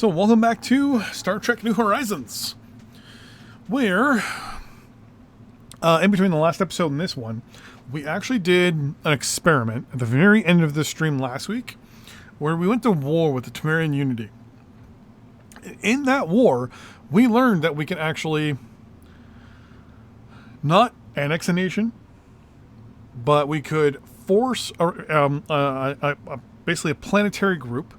So welcome back to Star Trek New Horizons, where, in between the last episode and this one, we actually did an experiment at the very end of the stream last week, where we went to war with the Tamarian Unity. In that war, we learned that we can actually not annex a nation, but we could force basically a planetary group.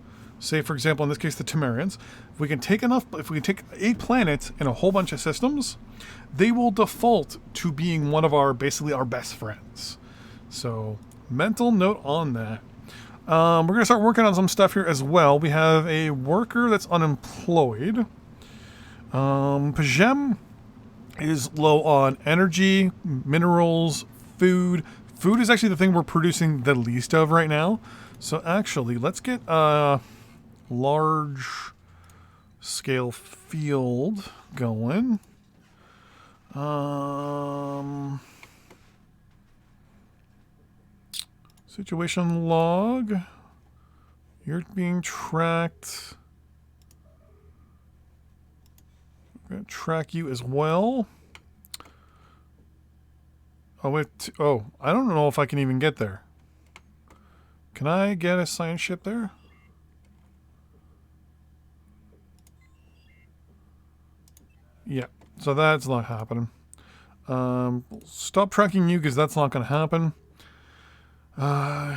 Say, for example, in this case, the Tamarians. If we can take 8 planets and a whole bunch of systems, they will default to being one of basically our best friends. So, mental note on that. We're going to start working on some stuff here as well. We have a worker that's unemployed. Pajem is low on energy, minerals, food. Food is actually the thing we're producing the least of right now. So actually, let's get large scale field going. Situation log. You're being tracked. I'm going to track you as well. I don't know if I can even get there. Can I get a science ship there? Yeah, so that's not happening. Stop tracking you because that's not going to happen. Sorry,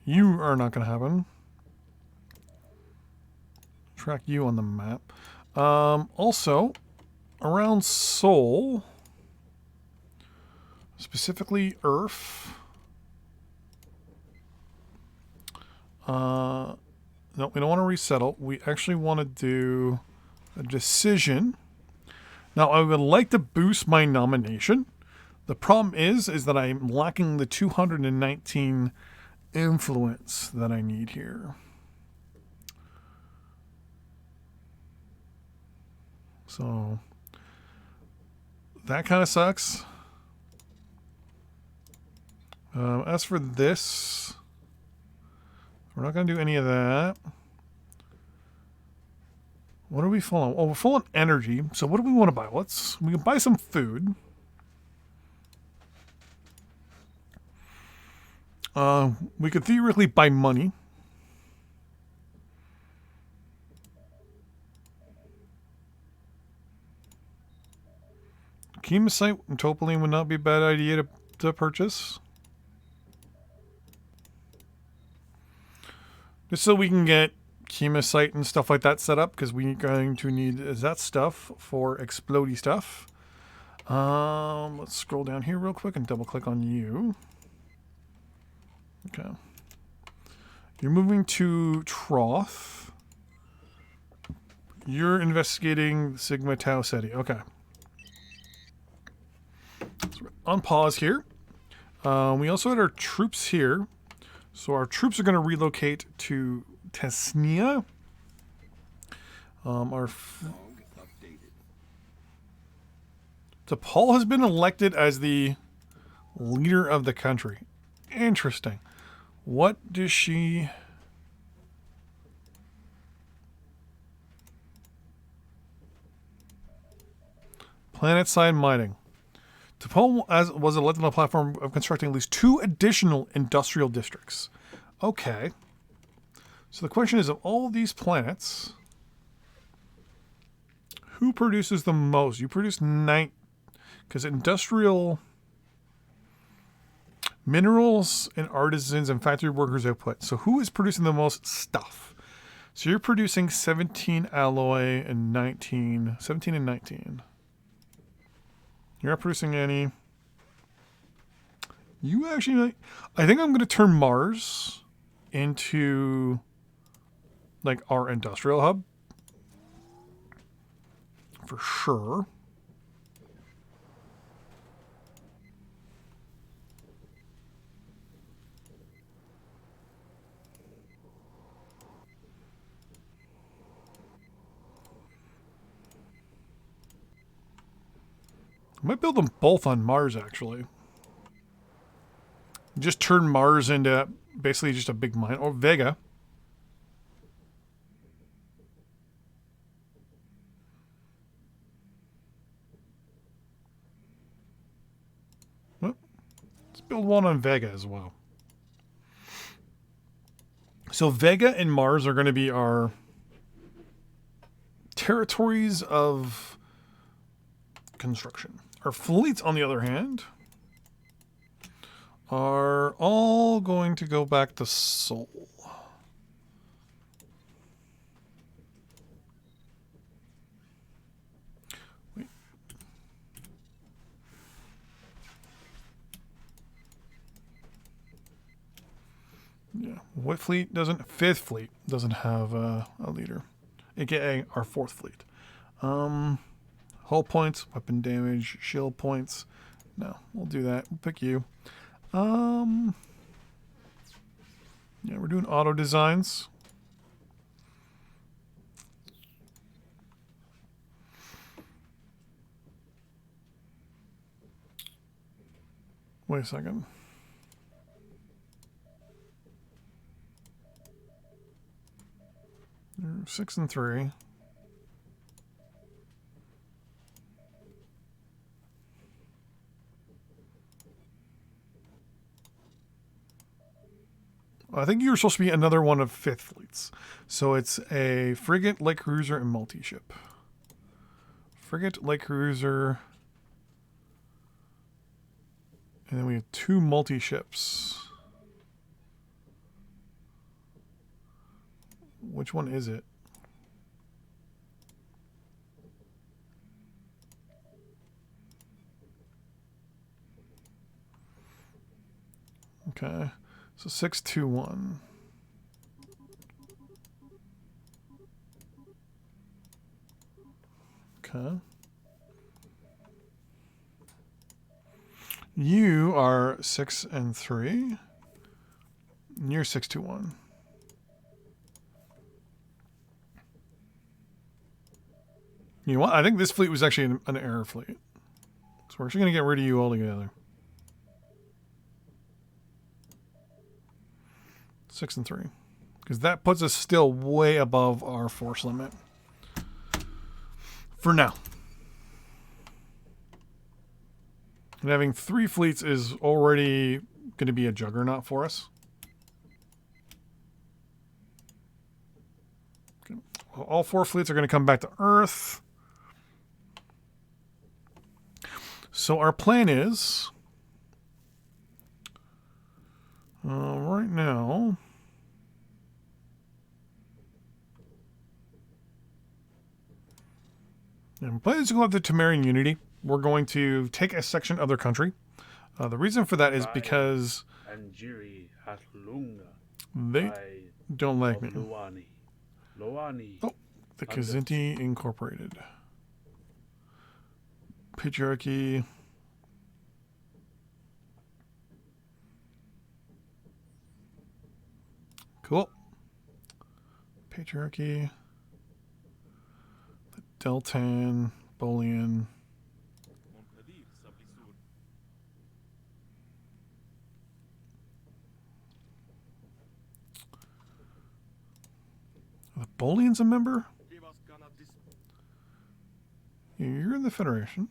you are not going to happen. Track you on the map. Also, around Sol, specifically Earth. No, we don't want to resettle. We actually want to do a decision. Now, I would like to boost my nomination. The problem is that I'm lacking the 219 influence that I need here. So, that kind of sucks. As for this, we're not going to do any of that. What are we full on? Oh, we're full on energy. So what do we want to buy? We can buy some food. We could theoretically buy money. Chemocyte and Topoline would not be a bad idea to purchase. Just so we can get chemocyte and stuff like that set up, because we're going to need that stuff for explodey stuff. Let's scroll down here real quick and double click on you. Okay. You're moving to Troth. You're investigating Sigma Tau Ceti. Okay. So we're on pause here. We also had our troops here. So our troops are going to relocate to Tesnia. Paul has been elected as the leader of the country. Interesting. What does she... Planet-side mining. T'Pol was elected on the platform of constructing at least 2 additional industrial districts. Okay. So the question is, of all these planets, who produces the most? You produce 9, because industrial minerals and artisans and factory workers output. So who is producing the most stuff? So you're producing 17 alloy and 19. 17 and 19. You're not producing any. You actually... I think I'm going to turn Mars into, like, our industrial hub. For sure. I might build them both on Mars, actually. Just turn Mars into basically just a big mine. Or Vega. build one on Vega as well. So Vega and Mars are going to be our territories of construction. Our fleets, on the other hand, are all going to go back to Sol. Wait. Yeah, what fleet doesn't? Fifth fleet doesn't have a leader, aka our fourth fleet. Hull points, weapon damage, shield points. No, we'll do that. We'll pick you. Yeah, we're doing auto designs. Wait a second. You're 6 and 3. I think you're supposed to be another one of fifth fleets. So it's a frigate, light cruiser, and multi-ship. Frigate, light cruiser. And then we have 2 multi-ships. Which one is it? Okay. So 621. Okay. You are 6 and 3. And you're 621. You know what? I think this fleet was actually an error fleet. So we're actually going to get rid of you altogether. 6 and 3. Because that puts us still way above our force limit. For now. And having 3 fleets is already going to be a juggernaut for us. Okay. All 4 fleets are going to come back to Earth. So our plan is... right now... And plan is to go up to Temerian Unity. We're going to take a section of their country. The reason for that is because they don't like me. Oh, the Khazinti Incorporated. Patriarchy. Cool. Patriarchy. The Deltan, Bolian. The Bolian's a member? You're in the Federation.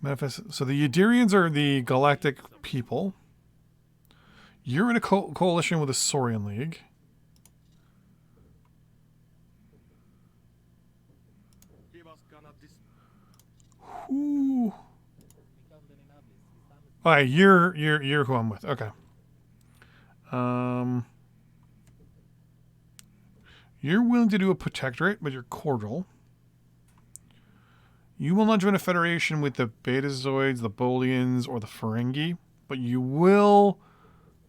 Manifest. So the Udirians are the galactic people. You're in a coalition with the Saurian League. Ooh. Alright, you're who I'm with. Okay. You're willing to do a protectorate, but you're cordial. You will not join a federation with the Betazoids, the Bolians, or the Ferengi, but you will,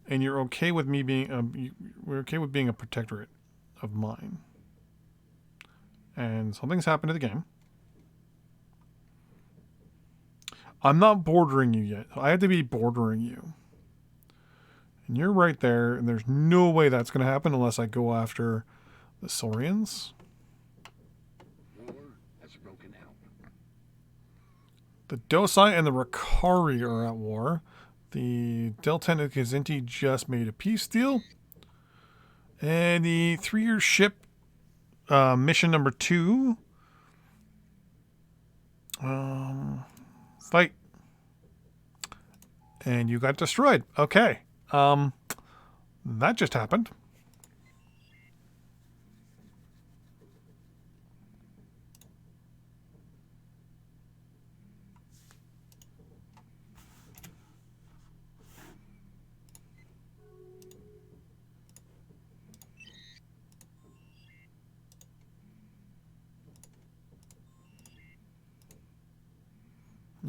and you're okay with me being. We're okay with being a protectorate of mine. And something's happened to the game. I'm not bordering you yet. I have to be bordering you. And you're right there, and there's no way that's going to happen unless I go after the Saurians. The Dosai and the Rakari are at war. The Deltan and Khazinti just made a peace deal. And the 3-year ship mission number 2. Fight. And you got destroyed. Okay. That just happened.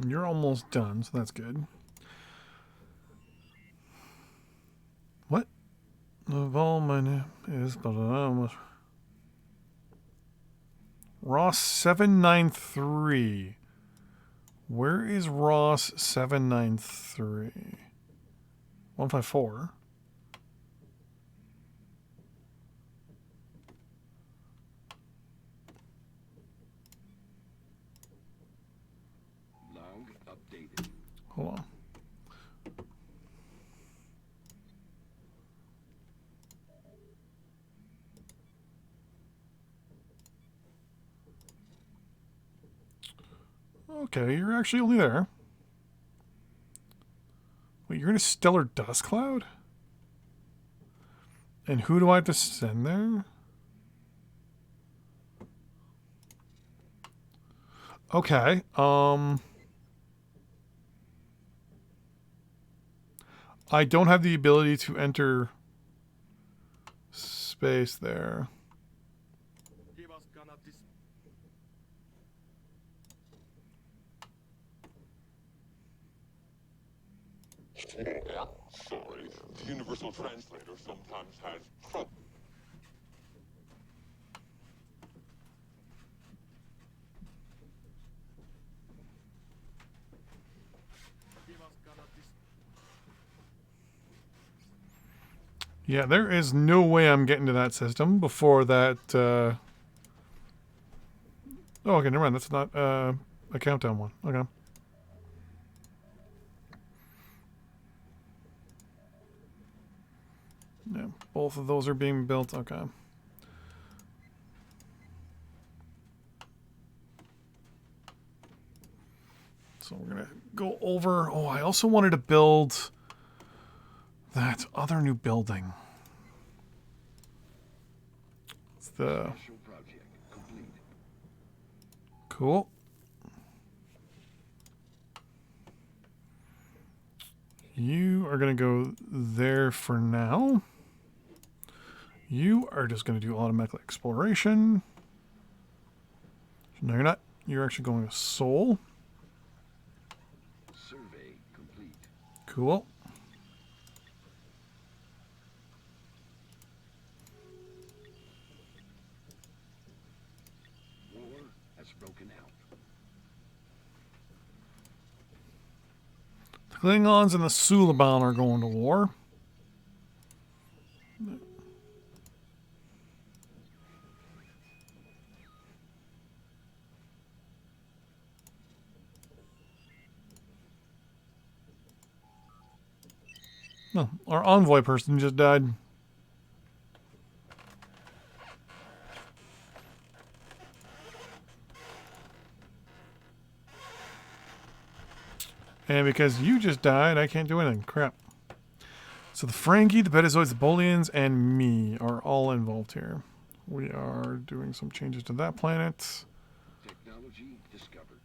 You're almost done, so that's good. What? Of all my name is Ross 793. Where is Ross 793? 154. Log updated. Hold on. Okay, you're actually only there. Wait, you're in a stellar dust cloud? And who do I have to send there? Okay, I don't have the ability to enter space there. Yeah, sorry. The universal translator sometimes has trouble. Yeah, there is no way I'm getting to that system before that. Oh, okay, never mind. That's not a countdown one. Okay. Yeah, both of those are being built. Okay. So we're going to go over. Oh, I also wanted to build that other new building. It's the... Special project complete. Cool. You are going to go there for now. You are just going to do automatic exploration. No, you're not. You're actually going to Soul. Survey complete. Cool. War has broken out. The Klingons and the Suliban are going to war. No, our envoy person just died. And because you just died, I can't do anything. Crap. So the Ferengi, the Betazoids, the Bolians, and me are all involved here. We are doing some changes to that planet. Technology discovered.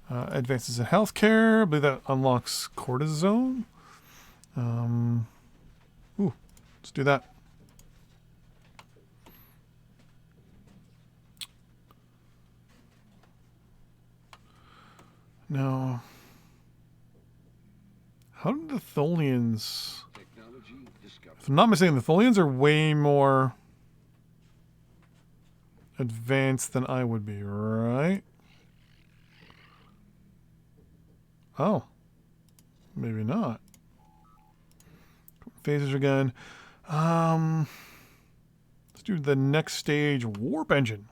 Advances in healthcare. I believe that unlocks cortisone. Ooh, let's do that. No. How did the Tholians... Technology discovered. If I'm not mistaken, the Tholians are way more advanced than I would be, right? Oh. Maybe not. Phasers again. Let's do the next stage, warp engine.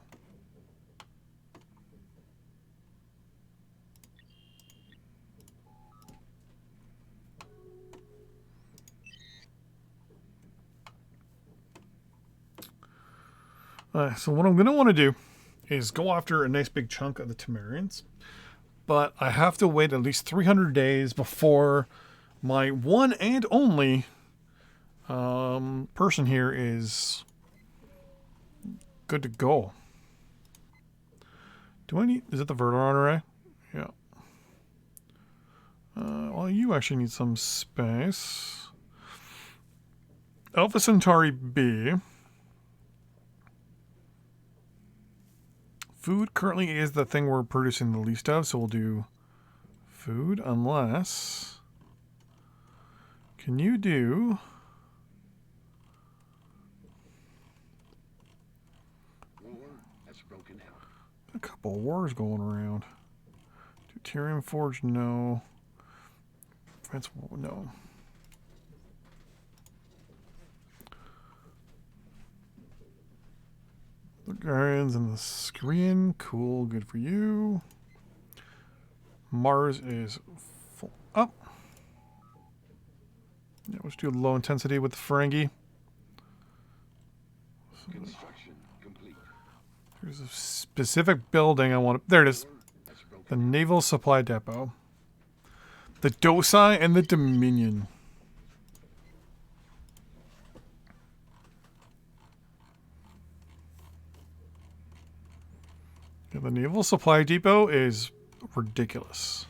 So what I'm going to want to do is go after a nice big chunk of the Temerians. but I have to wait at least 300 days before my one and only person here is good to go. Do I need... Is it the Verteron array? Yeah. Well, you actually need some space. Alpha Centauri B. Food currently is the thing we're producing the least of, so we'll do food unless... Can you do... War has broken out. A couple of wars going around. Deuterium Forge, no. France, no. The Guardians and the Screen, cool, good for you. Mars is full up. Yeah, let's do low intensity with the Ferengi. Construction complete. There's a specific building I want to... There it is. War has broken The Naval Supply Depot. The Docile and the Dominion. Yeah, the Naval Supply Depot is ridiculous.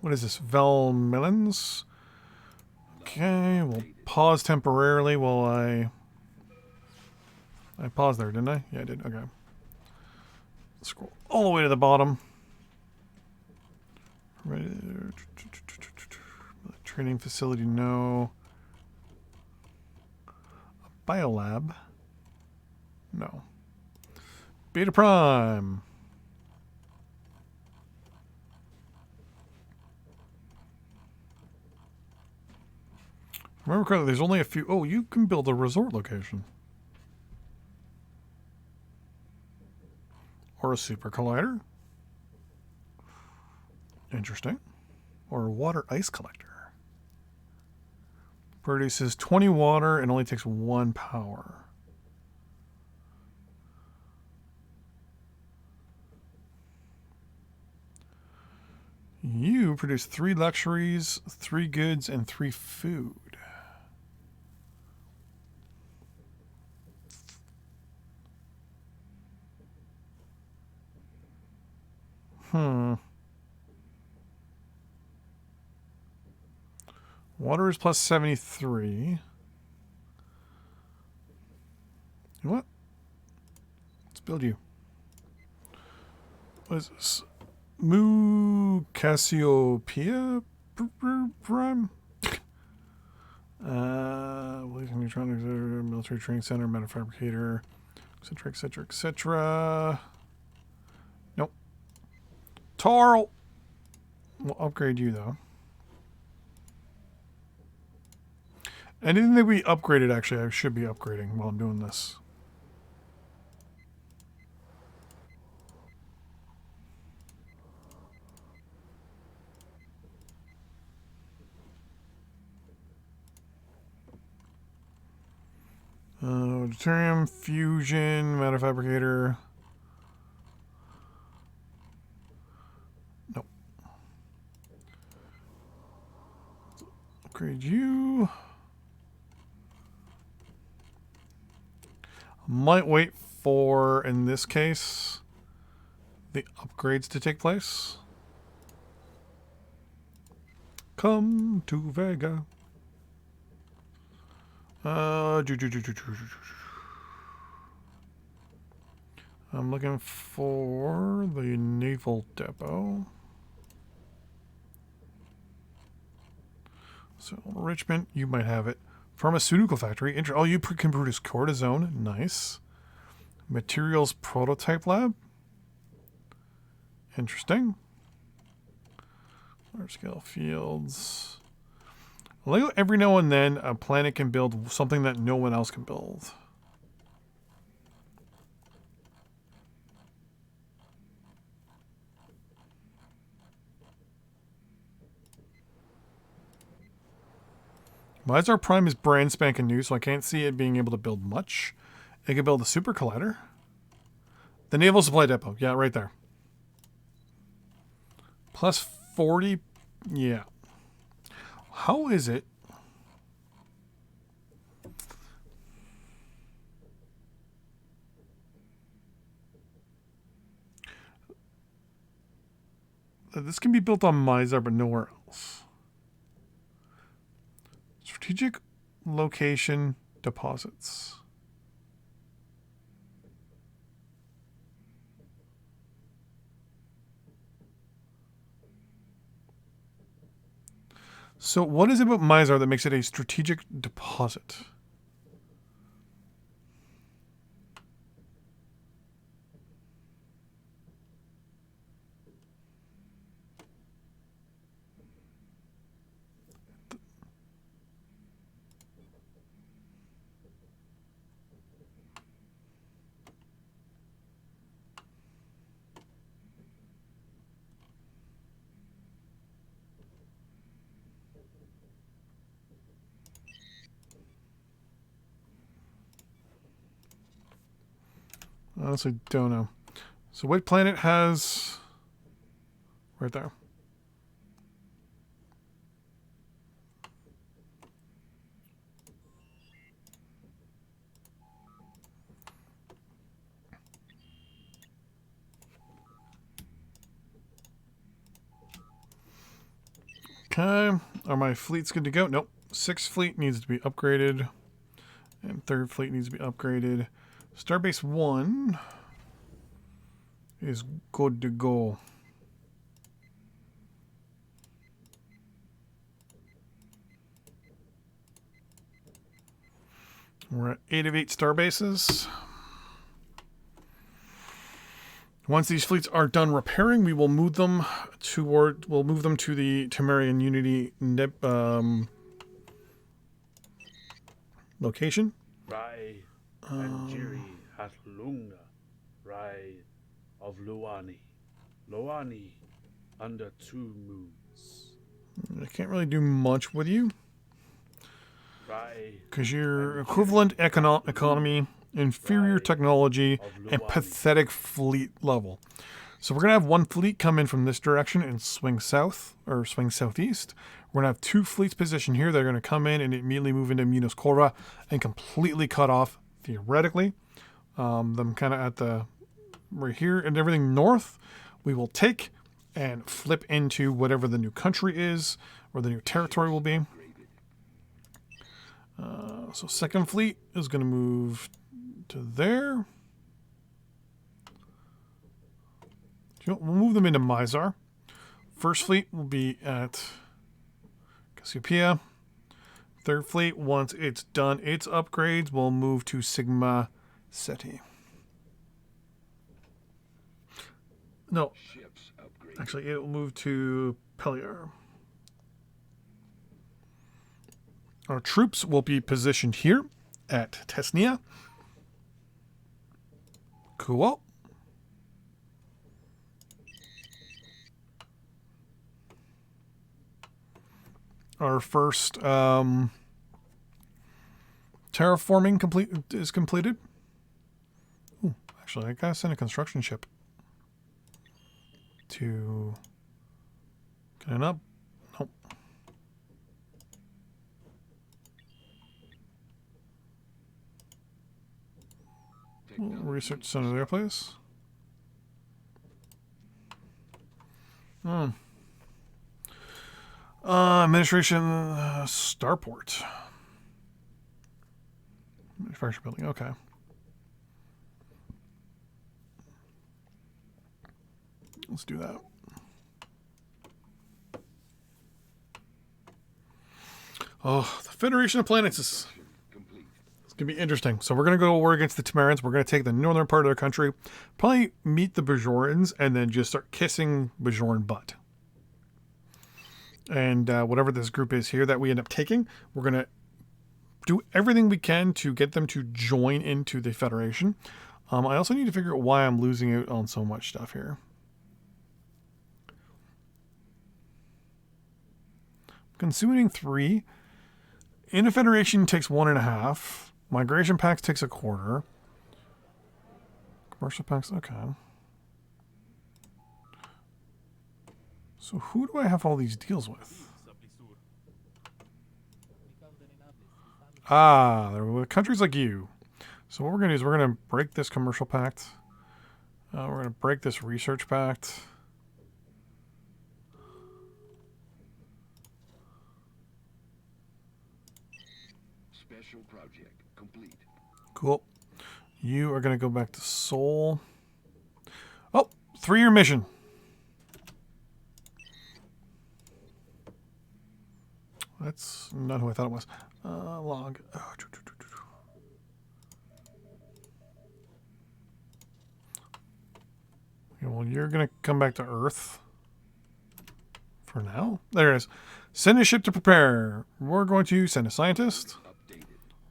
What is this? Velmelins? Okay, we'll pause temporarily while I paused there, didn't I? Yeah, I did. Okay. Scroll all the way to the bottom. Right there. Training facility, no. A biolab? No. Beta Prime. Remember correctly, there's only a few... Oh, you can build a resort location. Or a super collider. Interesting. Or a water ice collector. Produces 20 water and only takes 1 power. You produce 3 luxuries, 3 goods, and 3 food. Water is plus 73. You know what? Let's build you. What is this? Mu Cassiopeia Prime? Neutronics, military training center, metal fabricator, etc., etc., etc. Nope. Tarl! We'll upgrade you, though. Anything that we upgraded, actually, I should be upgrading while I'm doing this. Deuterium, fusion, matter fabricator. Nope. Upgrade you. Might wait for, in this case, the upgrades to take place. Come to Vega. I'm looking for the naval depot. So enrichment, you might have it. Pharmaceutical factory. Oh, you can produce cortisone. Nice. Materials prototype lab. Interesting. Large scale fields. Every now and then, a planet can build something that no one else can build. Mizar Prime is brand spanking new, so I can't see it being able to build much. It can build a super collider. The Naval Supply Depot. Yeah, right there. Plus 40. Yeah. How is it? This can be built on Mizar, but nowhere else. Strategic location deposits. So what is it about Mizar that makes it a strategic deposit? I honestly don't know. So what planet has... Right there. Okay. Are my fleets good to go? Nope. 6th fleet needs to be upgraded. And 3rd fleet needs to be upgraded. Starbase 1 is good to go. We're at 8 of 8 starbases. Once these fleets are done repairing, we will move them to the Temerian Unity location. Rai and Jiri has Lunga, Rai of Luani. Luani under 2 moons. I can't really do much with you Rai because you're equivalent economy, inferior technology, and pathetic fleet level. So we're going to have 1 fleet come in from this direction and swing south, or swing southeast. We're going to have 2 fleets positioned here. They're going to come in and immediately move into Minos Corva and completely cut off, theoretically, them kind of at the, right here, and everything north, we will take and flip into whatever the new country is, or the new territory will be. So 2nd fleet is going to move to there. We'll move them into Mizar. 1st fleet will be at Cassiopeia. 3rd fleet, once it's done its upgrades, will move to Sigma Ceti. No, Ships upgraded. actually, it will move to Peliar. Our troops will be positioned here at Tesnia. Cool. Our first terraforming is completed. Ooh, actually, I gotta send a construction ship to. Can I not? Nope. Research center there, please. Administration starport. Manufacturing building, okay. Let's do that. Oh, the Federation of Planets is Complete. it's gonna be interesting. So we're gonna go to war against the Temerians. We're gonna take the northern part of their country, probably meet the Bajorans, and then just start kissing Bajoran butt. And whatever this group is here that we end up taking, we're gonna do everything we can to get them to join into the Federation. I also need to figure out why I'm losing out on so much stuff here. Consuming 3. In a Federation takes 1.5. Migration packs takes 1/4. Commercial packs, okay. So who do I have all these deals with? Ah, they're with countries like you. So what we're going to do is we're going to break this commercial pact. We're going to break this research pact. Special project complete. Cool. You are going to go back to Seoul. Oh, 3-year mission. That's not who I thought it was. Log. Oh, okay, well, you're going to come back to Earth for now. There it is. Send a ship to prepare. We're going to send a scientist. Updated.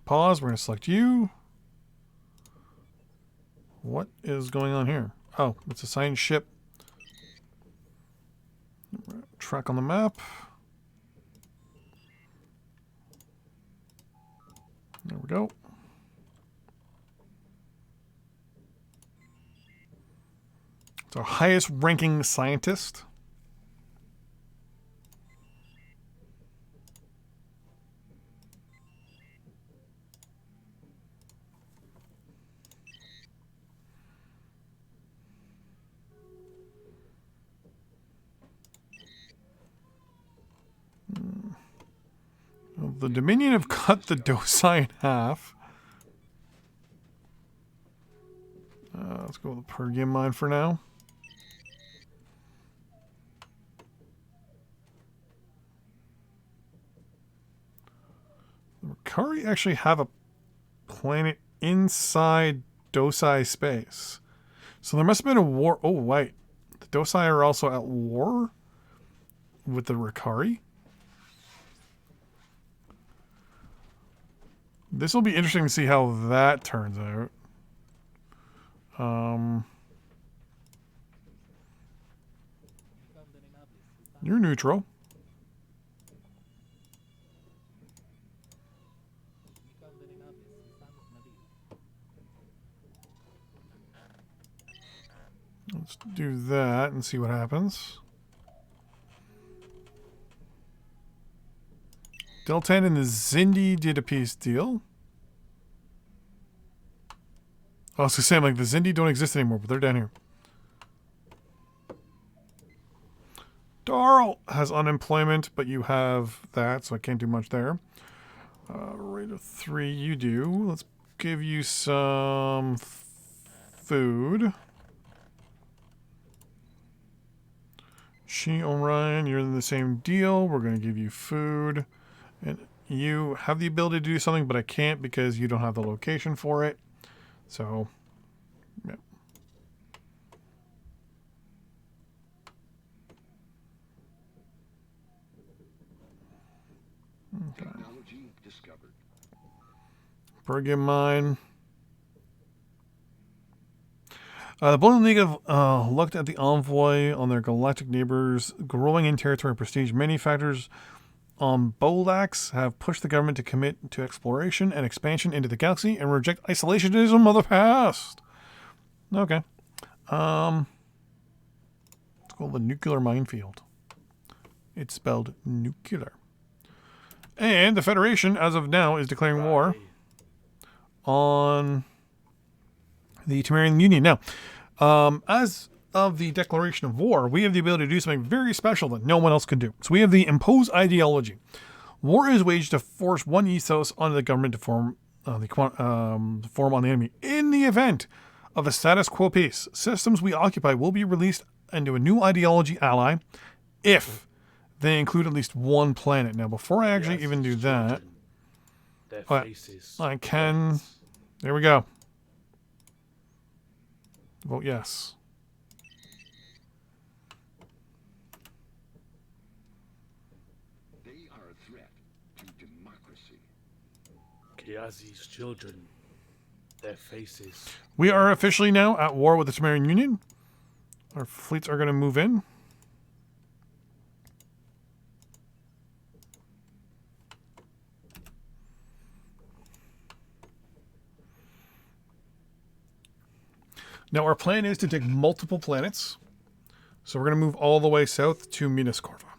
Pause. We're going to select you. What is going on here? Oh, it's a science ship. Track on the map. There we go. It's our highest ranking scientist. Well, the Dominion have cut the Dosai in half. Let's go with the Pergium mine for now. The Ricari actually have a planet inside Dosai space. So there must have been a war. Oh, wait. The Dosai are also at war with the Ricari. This will be interesting to see how that turns out. You're neutral. Let's do that and see what happens. Deltan and the Zindi did a peace deal. I was saying, like, the Zindi don't exist anymore, but they're down here. Darl has unemployment, but you have that, so I can't do much there. Rate of 3, you do. Let's give you some food. She Orion, you're in the same deal. We're going to give you food. And you have the ability to do something, but I can't because you don't have the location for it. So, yeah. Okay. Technology discovered. Pergium mine. The Bowling League have looked at the envoy on their galactic neighbors, growing in territory and prestige. Many factors on Bolax have pushed the government to commit to exploration and expansion into the galaxy and reject isolationism of the past. Okay. Let's go the nuclear minefield. It's spelled nuclear. And the Federation, as of now, is declaring war on the Temerian Union. Now, as of the declaration of war, we have the ability to do something very special that no one else can do. So we have the impose ideology. War is waged to force one ethos onto the government to form on the enemy. In the event of a status quo peace, systems we occupy will be released into a new ideology ally if they include at least one planet. Now, before I actually even do that, I can... There we go. Vote yes. They are a threat to democracy. Kiazi's children, their faces. We are officially now at war with the Temerian Union. Our fleets are going to move in. Now our plan is to take multiple planets. So we're going to move all the way south to Minas Corva.